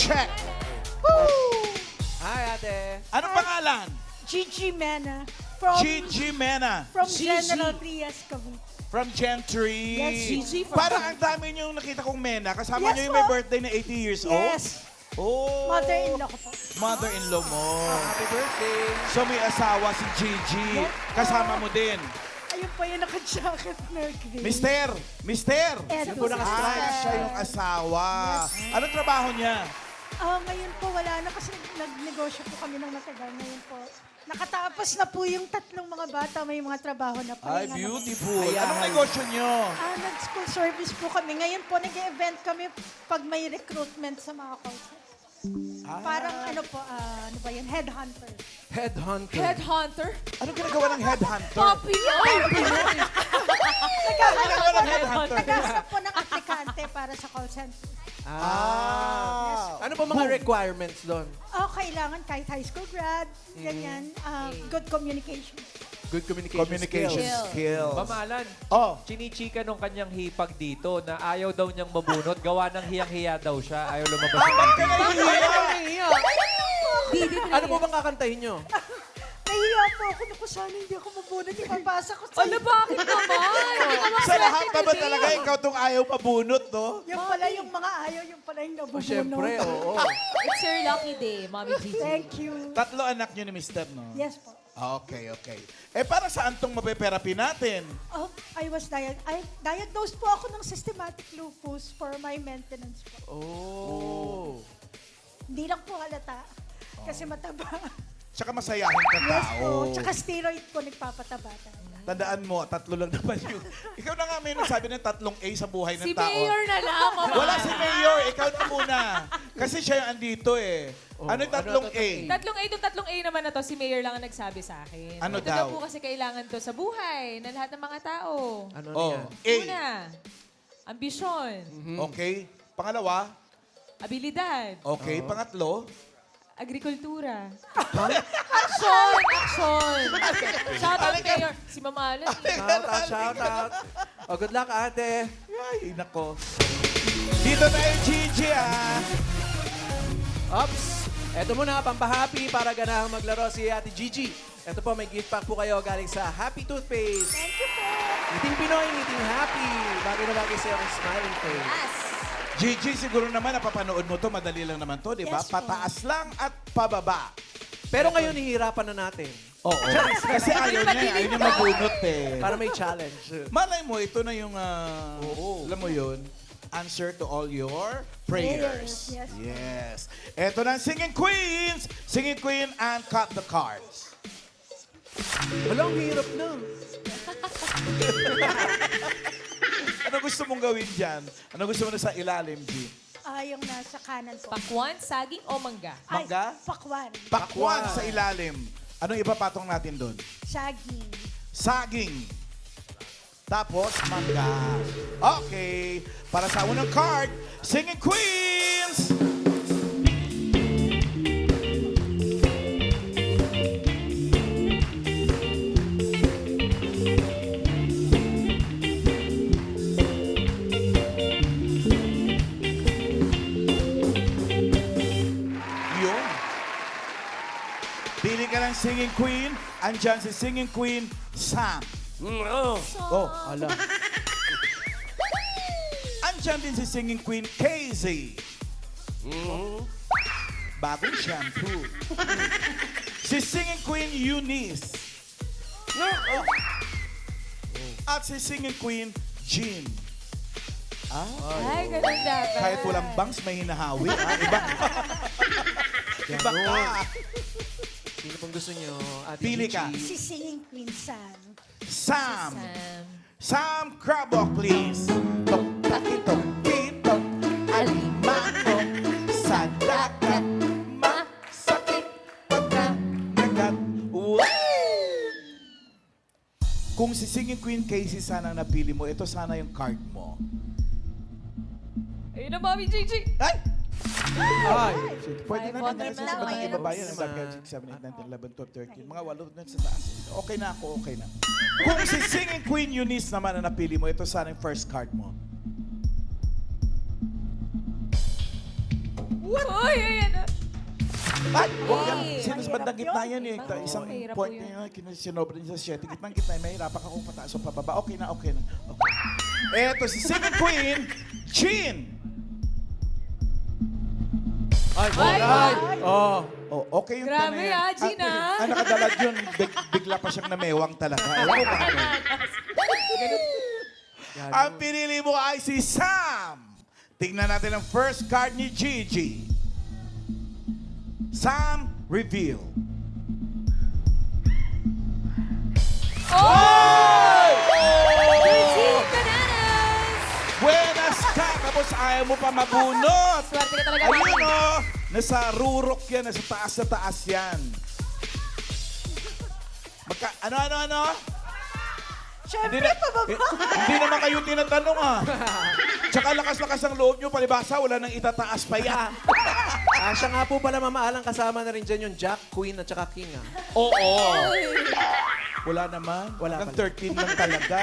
Check. Hi, ate. Anong pangalan? Gigi Mena from Gigi Mena. from Gigi. General Trias, Cavite. From Gentry. Yes, Gigi from Parang ang dami niyong nakita kong Mena. Kasama Yes, niyo yung may po. birthday na 80 years old. Yes. Oh. Mother-in-law ko po. Mother-in-law mo. Happy birthday. So may asawa si Gigi. Yes, Kasama mo din. Ayun po yung naka-jacket na green. Mister. Eto, po naka-stripes. Siya yung asawa. Anong trabaho niya? Ngayon po wala na kasi nagnegosyo po kami ng matagal. Ngayon po, nakatapos na po yung tatlong mga bata. May mga trabaho na po. Ay, Yung ano- beautiful. Ayan. Anong negosyo niyo? Nag-school service po kami. Ngayon po, nag-event kami pag may recruitment sa mga courses. Parang ano po, ano ba yun? Headhunter. Headhunter. Headhunter? Anong ginagawa ng headhunter? Poppy yun! Ginagawa ng headhunter? Naghahanap po ng aplikante para sa call center. Ano po mga requirements doon? Kailangan kahit high school grad, ganyan. Good communication. Good communication, Communication skills. skills. Mamalan, Oh, chinichika nung kanyang hipag dito na ayaw daw niyang mabunot. Gawa ng hiyang-hiya daw siya. Ayaw lumabas sa kantina. Ano po bang kakantahin nyo? Nahiya po ako na kung sana hindi ako mabunod. Ipapasa ko sa Ala, bakit naman? Hindi naman sa lahat swerte pa ba today. talaga ikaw tong ayaw mabunot, no? Yung pala yung mga ayaw, yung pala yung nabubunod. Siyempre, oo. It's your lucky day, Mommy Gigi. Thank you. 3 anak niyo ni Mister, no? Yes po. Okay. Para saan tong mapeperapi natin? I diagnosed po ako ng systematic lupus for my maintenance po. Oh. Hindi lang po halata. Kasi mataba. Tsaka masayahin ka Yes tao. po. Tsaka steroid po nagpapataba talaga. Tandaan mo, 3 lang naman yun. Ikaw na nga may nagsabi ng 3 A sa buhay ng Si tao. Mayor na lang, Mama. Wala si Mayor, ikaw na muna. Kasi siya yung andito eh. Ano yung 3 A? Itong tatlong A naman na to, si Mayor lang ang nagsabi sa akin. Ano Ito daw? po kasi kailangan to sa buhay ng lahat ng mga tao. Ano Oh, yan? A. Una, ambisyon, Okay. Pangalawa, abilidad, okay. Pangatlo, agrikultura. Action! Action! Shout out, Mayor. Si Mama Alan. Shout out. Oh, good luck, ate. ay, nako. Dito tayo, Gigi, ah. Ups. Eto muna, pampahappy para ganahang maglaro si Ate Gigi. Ito po, may gift pack po kayo galing sa Happy Toothpaste. Thank you po. Ngiting Pinoy, ngiting happy. Bagay na bagay sa'yo ang smiling face. Yes. Gigi, siguro naman napapanood mo to, madali lang naman to, di ba? Yes, po. Pataas lang at pababa. Pero ngayon, hihirapan na natin Oo. Kasi ayaw niya mabunot eh. para may challenge. Malay mo, ito na yung, alam mo yun, answer to all your prayers. Yes. Yes. Ito na ang Singing Queens. Singing Queen and cut the cards. Walang hirap na. Ano gusto mong gawin dyan? Ano gusto mo na sa ilalim, G? Yung nasa kanan po. Pakwan, saging o mangga? Ay, Mangga? pakwan. Pakwan sa ilalim. Anong ipapatong natin doon? Saging. Saging. Tapos, mangga. Okay. Para sa unang card, Singing Queens! Yun. Pili ka ng Singing Queen. Andyan si Singing Queen, Sam. Oh, Ala. andyan din si Singing Queen, Casey. Bagong shampoo. Si Singing Queen, Eunice. Oh. At si Singing Queen, Jean. Ay, ganun dapat. Kahit walang bangs, may hinahawi. Iba. Iba ka. Sino pong gusto nyo? Ate Pili Gigi? ka. Si Singing Queen Sam. Sam. Sam. Sam Crabwalk, please. Tok, takitok, titok, alimango, sa dagat, masakit, pagkanagat. Kung si Singing Queen Casey sana ang napili mo, ito sana yung card mo. Ayun na, Mommy Gigi. Ay! Ay. Pwede na Five din. hundred Sa na, mga mayroon. ibabayan, ang dagdag 6, 7, 8, 9, 10, 11, 12, 13. Mga 8 na sa taas. Okay na ako, okay na. Kung si Singing Queen Eunice naman ang napili mo, ito sana yung first card mo. Uy, ayan na. Ay, huwag yan. Hey, Sino sa mahirap bandang gitna yun. yan eh. Oo, Isang mahirap point po yun. na yun, sinobra niya sa 7. Gitnang gitna, mahirapan ka kung pataas o pababa. Okay na, okay na. Okay. Eto, si Singing Queen, Chin. Ay, Ay! Oh. Oh, okay yung Grabe, tanay. ah, Gin, ah. Nakadalag yun. Bigla pa siyang namewang talaga. Alam mo ba? Ang pinili mo ay si Sam. Tingnan natin ang first card ni Gigi. Sam, reveal. Oh! 13 bananas! Buenas ka! Tapos ayaw mo pa mabunot. Swerte ka talaga, Ayun Mami. o. Nasa rurok yan. Nasa taas na taas yan. Ano? Siyempre, na- pababa. hindi naman kayo tinatanong ah. Tsaka lakas-lakas ang loob nyo. Palibasa, wala nang itataas pa yan. Siya nga po pala mamaalang kasama na rin dyan yung Jack, Queen at saka King. Oo. Wala naman. Wala Hanggang 13 lang talaga.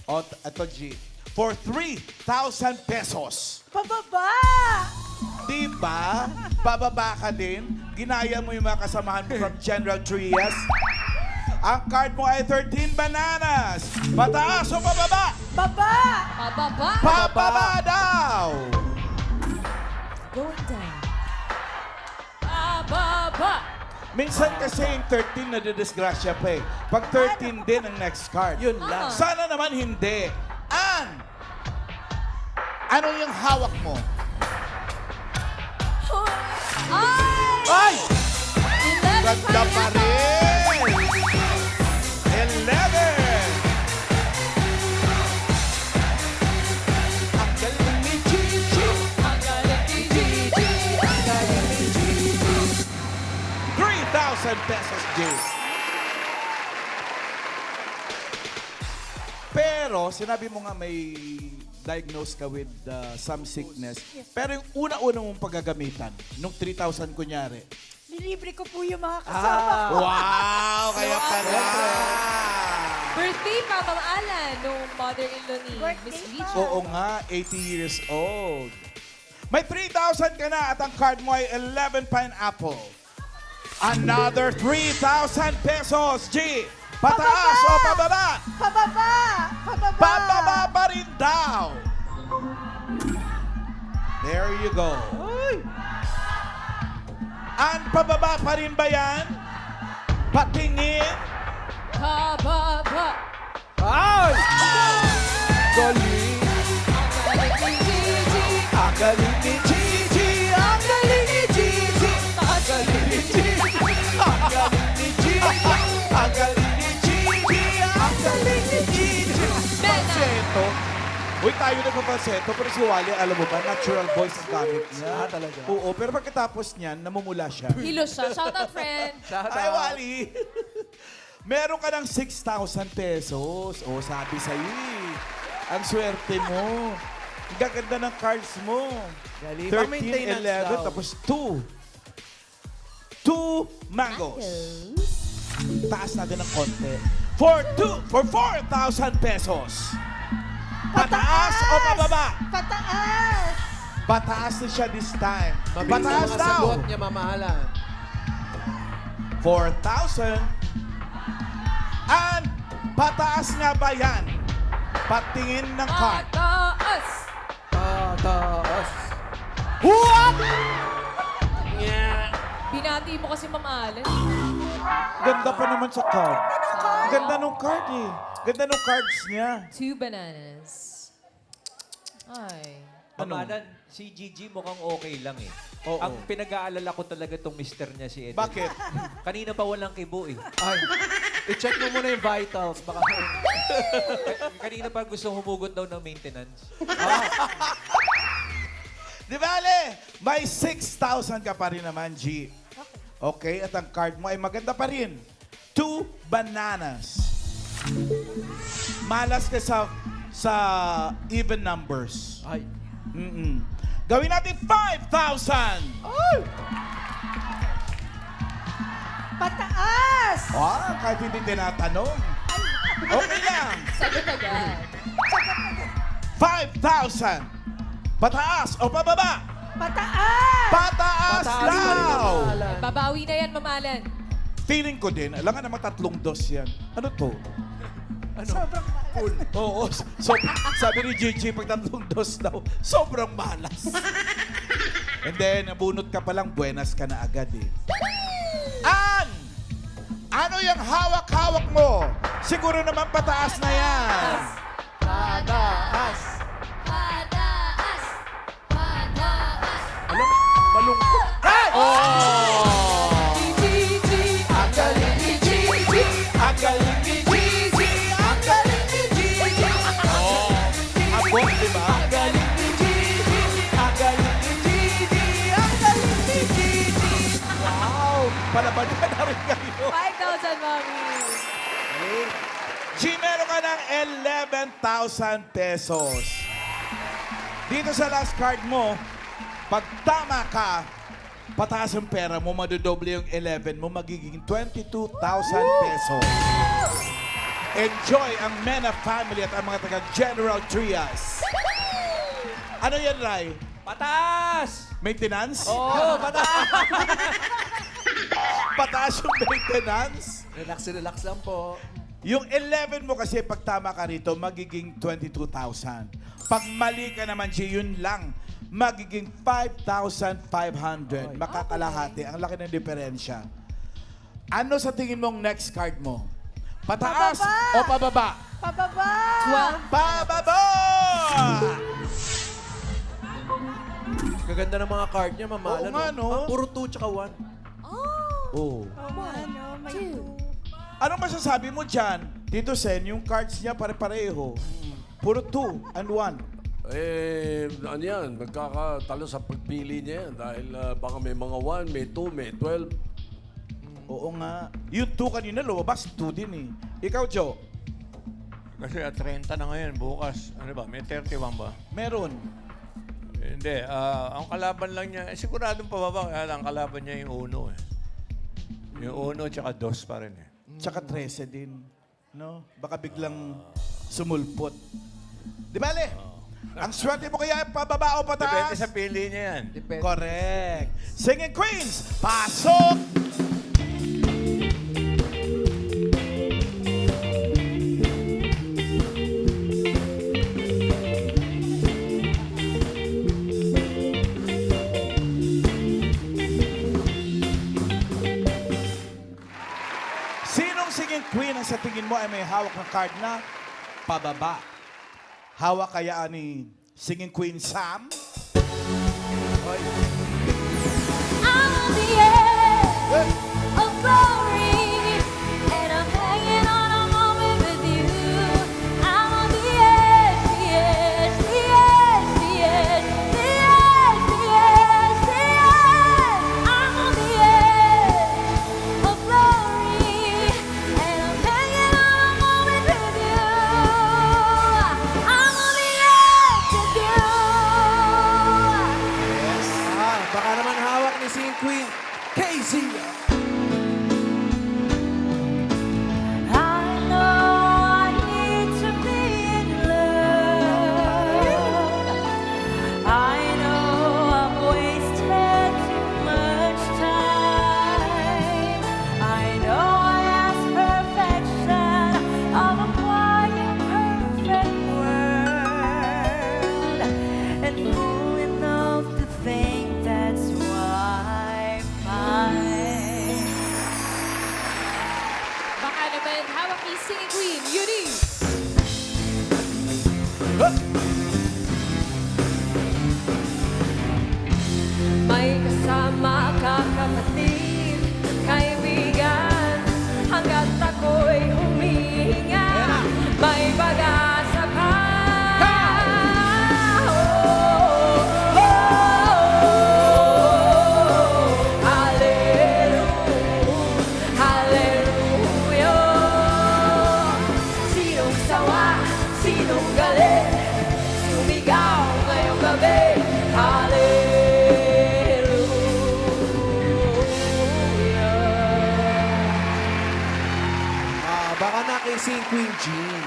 O, ito G. For 3,000 pesos. Pababa. Diba? Bababa ka din. Ginaya mo yung mga kasamahan mo from General Trias. Ang card mo ay 13 bananas. Pataas o pababa? Baba. Pababa! Pababa daw! Going down. Pababa! Minsan kasi yung 13 nadidisgrasya pa eh. Pag 13 din ang next card. Yun lang. Sana naman hindi. Ano yung hawak mo? Ay! Ay! 11 Ganda pa pineapple! rin! 11! Ang galing ni Gigi! Ang galing ni Gigi! Ang galing ni Gigi! 3,000 pesos, Jay. Pero, sinabi mo nga may diagnose ka with some sickness. Pero yung una-una mong paggagamitan, nung 3,000 kunyari. Nilibre ko po yung mga kasama ko. Wow! Kaya pala! Birthday pa, Ma'am Alan, nung mother-in-law ni Birthday Miss pa. Gigi. Oo nga, 80 years old. May 3,000 ka na at ang card mo ay 11 pineapple. Another 3,000 pesos, G. Pataas o pababa? Pababa. Pababa. Pababa pa rin daw. There you go. Ang pababa pa rin ba yan? Patingin. Pababa! Ay! Galing! Ang galing ni Gigi! Ang galing ni Gigi. Ang galing ni Gigi. Ang galing ni Gigi! Ang galing ni Gigi. Ang galing ni Gigi. Ang galing ni Gigi. Falsetto. Uy, tayo nagpa-falsetto, pero si Wally, alam mo ba, natural voice ang gamit niya. Talaga? Oo, pero pagkatapos niyan, namumula siya. Hilos siya. Shout out, friend! Ay, Wally! Meron ka ng 6,000 pesos. O, sabi sa'yo eh. Ang swerte mo. Ang gaganda ng cards mo. Galing. 13, Pang-maintenance 11, daw. tapos 2. 2 mangoes. Taas natin ng konti. For 4,000 pesos. Pataas o pababa? Pataas. Pataas na siya this time. Mabilis Pataas ang mga daw. sagot niya, mamaalan. 4,000. And pataas nga ba yan? Patingin ng card. Pataas! Pataas. What? Binati mo kasi Ma'am Alan. Ganda pa naman sa card. Ganda nung card eh. Ganda nung cards niya. 2 bananas. Ay. Ano? Mamalan, si Gigi mukhang okay lang eh. Oo. Ang pinag-aalala ko talaga itong mister niya si Eden. Bakit? Kanina pa walang kibo eh. Ay. I-check mo muna yung vitals. Baka... Kanina pa gusto humugot daw ng maintenance. Di ba, Ale? May 6,000 ka pa rin naman, G. Okay, at ang card mo ay maganda pa rin. 2 bananas. Malas ka sa even numbers. Ay. Gawin natin 5,000. Pataas. Kahit hindi tinatanong. Okay lang. Sagot agad. 5,000. Pataas o pababa? Pataas. Babawi na yan, Ma'am Alan. Feeling ko din, alam nga naman 3 dos yan. Ano to? Sobrang Cool. Oo, sabi ni Gigi, pag 3 dos daw, sobrang malas. And then, nabunot ka pa lang, buenas ka na agad eh. Ann! Ano yung hawak-hawak mo? Siguro naman pataas na yan. Pataas. Pataas! Pataas! Alam, malungkot. Ay! Gigi! Ang galing ni Gigi! Ang galing ni Gigi! Ang galing ni Gigi! Ang bot, di ba? Ang galing ni Gigi! Ang galing ni Gigi! Ang galing ni Gigi! Wow! Palaban ka na rin kayo. 5,000, Mami. G, meron ka ng 11,000 pesos. Dito sa last card mo, pag tama ka, pataas ang pera mo, madodoble yung 11 mo, magiging 22,000 pesos. Enjoy ang Mena family at ang mga taga General Trias. Ano yan, Rai? Pataas! Maintenance? Oo, pataas! Pataas yung maintenance? Relax lang po. Yung 11 mo kasi pag tama ka rito, magiging 22,000. Pag mali ka naman, G, yun lang. Magiging 5,500. Makakalahati. Ang laki ng diferensya. Ano sa tingin mong next card mo? Pataas Pababa! o pababa? Pababa! Pababa! Gaganda ng mga card niya, Ma'am Oo Alan. nga, no? Puro 2 tsaka 1. Oh. Ano, may two. Anong masasabi mo dyan? Tito Sen, yung cards niya pare-pareho. Puro 2 and 1. Ano yan, magkakatalo sa pagpili niya yan dahil baka may mga 1, may 2, may 12. Oo nga. Yung 2 kanina lumabas, 2 din eh. Ikaw, Joe, Kasi 30 na ngayon, bukas, ano ba, may 31 ba? meron. Hindi, ang kalaban lang niya, siguradong pababa, kaya lang kalaban niya yung uno eh. Yung uno tsaka 2 pa rin eh. Tsaka 13 din. No? Baka biglang sumulpot. Di bale? Ang swerte mo kaya pababa o Depende pataas? sa pili niya yan. Depende. Correct. Singing Queens, pasok! Sinong singing queen ang sa tingin mo ay may hawak ng card na pababa? Hawak kaya ni singing queen Sam? I'm on the edge of glory, and I'm hanging on a moment with you. I'm on the edge, the edge, the edge, the edge, the edge, the edge, the edge. I'm on the edge of glory, and I'm hanging on a moment with you. I'm on the edge with you. Baka naman hawak ni Singing Queen, Casey. I know I need to be in love. I know I've wasted too much time. I know I ask perfection of a quiet, perfect world, and fool enough to think that's why mine. Baka naman hawak ni Singing Queen, Eunice. May kasama ka kapatid, kaibigan, hanggat ako'y humihinga. May pag-asa ka. Oh, oh, oh, hallelujah, hallelujah. Sinong sawa, sinong galit, sumigaw ngayong gabi. Hallelujah. Baka na kay Singing Queen Jean.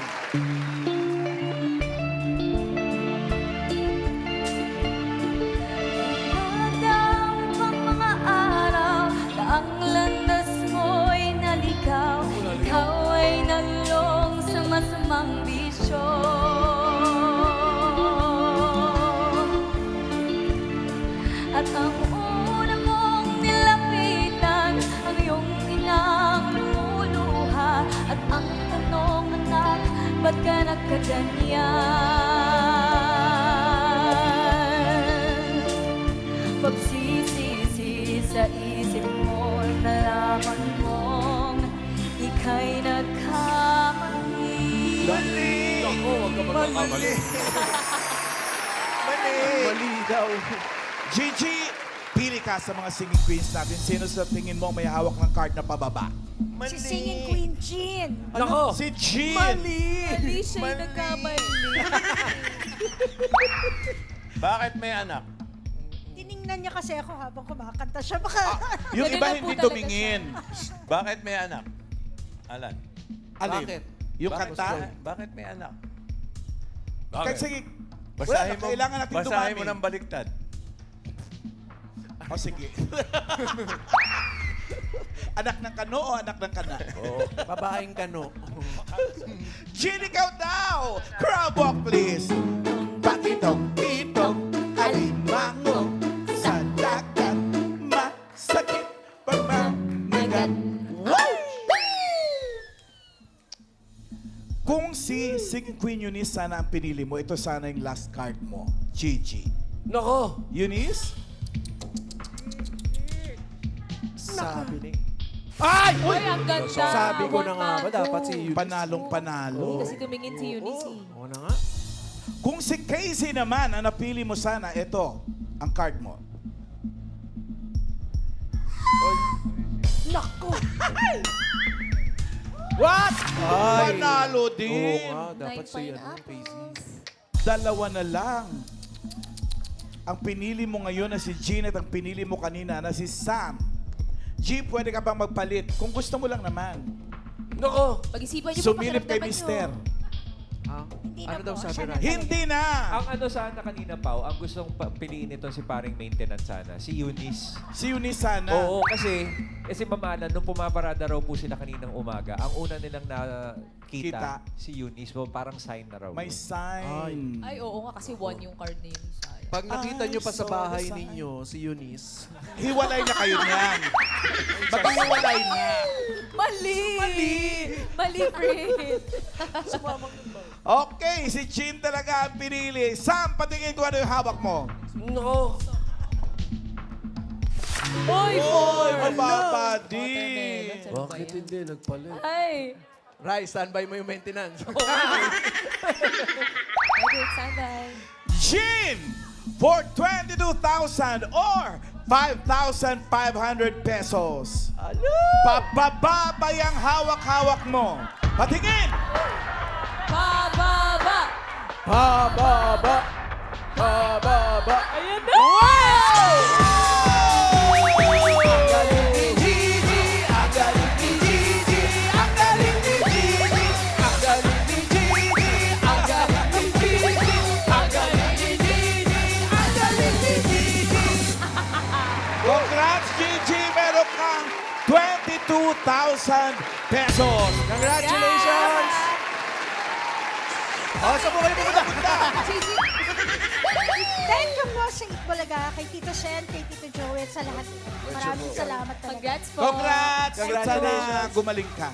Nadawit ang mga araw na Nang una mong nilapitan ang iyong inang lumuluha. At ang tanong, anak, ba't ka nagkaganyan? Pagsisisi sa isip mo, nalaman mong ika'y nagkamali. Ako, huwag ka magkakamali. Mali daw. Gigi, pili ka sa mga singing queens natin. Sino sa tingin mo may hawak ng card na pababa? Si Singing Queen Jean. Nako! Si Jean! Mali siya'y nagkamali. Bakit may anak? Tiningnan niya kasi ako habang kumakanta siya. Baka, Yung Ganun iba lang po hindi talaga tumingin. Bakit may anak? Alan. Alin? Bakit? Yung Bakit? kanta? Bakit may anak? Kahit sige. Basahin mo, kailangan natin basahin mo dumami. ng baliktad. O sige. Anak ng kano o anak ng kana? Babaeng kano. Jean, ikaw daw! Crowd walk, please! Patitong-titong, alimango, sa dagat, masakit, pagmamagat. Kung si Singing Queen Eunice sana ang pinili mo, ito sana yung last card mo. Gigi. Nako! Eunice? Sabi ni. Ay! Uy! Ay, ang ganda. Sabi ko na nga ba, One man dapat si go. Eunice. Panalong panalo. Kasi tumingin si Eunice. Oo na nga. Kung si Casey naman ang napili mo sana, ito ang card mo. naku. What? Ay. Panalo Oo din. nga, dapat Nine si ano, pineapples. Casey. Dalawa na lang. Ang pinili mo ngayon na si Jean at ang pinili mo kanina na si Sam. G, pwede ka bang magpalit? Kung gusto mo lang naman. Nako! Pag-isipan niyo po, Sumilip kay pakiramdaman Mister. niyo. Ah, Hindi ano na daw po, sabi siya na? na. Hindi na. Ang ano sana kanina, Pao, ang gustong piliin nito si paring maintenance sana, si Eunice. Si Eunice sana. Oo, kasi Ma'am Alan, nung pumaparada raw po sila kaninang umaga, ang una nilang Kita. nakita si Eunice, so parang sign na raw. May yun. sign. Ay, oo nga, kasi one yung card na yun. Sayang. Pag nakita Ay, nyo pa sa sorry, bahay sorry. ninyo, si Eunice. Hiwalay na kayo niyan. Maghiwalay na. Mali! Mali, Fred. Okay, si Jean talaga ang pinili. Sam, patingin ko ano yung hawak mo. Nako! Oy, Oy, mababa Watermelon. din. Ano ba Bakit yan? hindi nagpalit? Ay! Rai, standby mo yung maintenance. Okay, standby. Jean, for 22,000 or 5,500 pesos. Pababa ba yung hawak-hawak mo? Patingin! Pababa! Pababa! Pababa! Ayan na! Congrats, Gigi! Meron kang 22,000 pesos. Congratulations! Oh, saan po kayo pupunta? Thank you po sa Itbulaga, kay Tito Shen, kay Tito Joel, sa lahat. Maraming salamat talaga. Congrats po! Congrats! Congratulations. Sana gumaling ka.